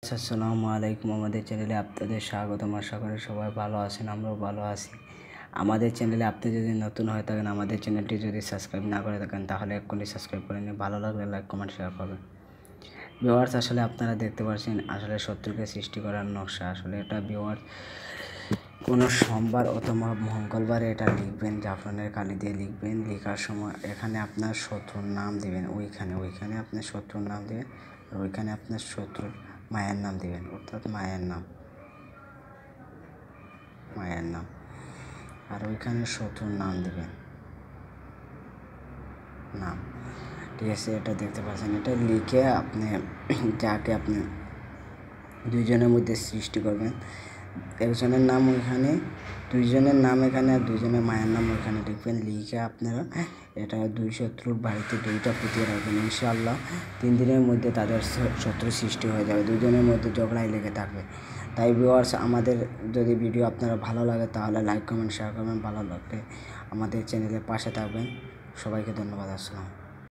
আসসালামু আলাইকুম। আমাদের চ্যানেলে আপনাদের স্বাগতম। আশা করি সবাই ভালো আছেন, আমরাও ভালো আছি। আমাদের চ্যানেলে আপনি যদি নতুন হয়ে থাকেন, আমাদের চ্যানেলটি যদি সাবস্ক্রাইব না করে থাকেন তাহলে এক্ষুনি সাবস্ক্রাইব করে নিন। ভালো লাগলে লাইক কমেন্ট শেয়ার করবেন। ভিউয়ার্স, আসলে আপনারা দেখতে পাচ্ছেন আসলে শত্রুকে সৃষ্টি করার নকশা। আসলে এটা ভিউয়ার্স কোনো সোমবার অথবা মঙ্গলবারে এটা লিখবেন, জাফরানের কালি দিয়ে লিখবেন। লেখার সময় এখানে আপনার শত্রুর নাম দেবেন, ওইখানে আপনার শত্রুর নাম দেবেন, আর ওইখানে আপনার শত্রুর মায়ের নাম দেবেন, অর্থাৎ মায়ের নাম, আর ওইখানে শত্রুর নাম দেবেন, নাম। ঠিক আছে, এটা দেখতে পাচ্ছেন। এটা লিখে আপনি যাকে আপনি দুইজনের মধ্যে সৃষ্টি করবেন, একজনের নাম ওইখানে, দুইজনের নাম এখানে, আর দুইজনের মায়ের নাম ওইখানে লিখবেন। লিখে আপনারা এটা দুই শত্রুর বাড়িতে দুইটা পুঁতিয়ে রাখবেন। ইনশাআল্লাহ 3 দিনের মধ্যে তাদের শত্রু সৃষ্টি হয়ে যাবে, দুজনের মধ্যে ঝগড়াই লেগে থাকবে। তাই ভিউয়ার্স, আমাদের যদি ভিডিও আপনারা ভালো লাগে তাহলে লাইক কমেন্ট শেয়ার করবেন, ভালো লাগলে আমাদের চ্যানেলের পাশে থাকবেন। সবাইকে ধন্যবাদ। আসসালাম।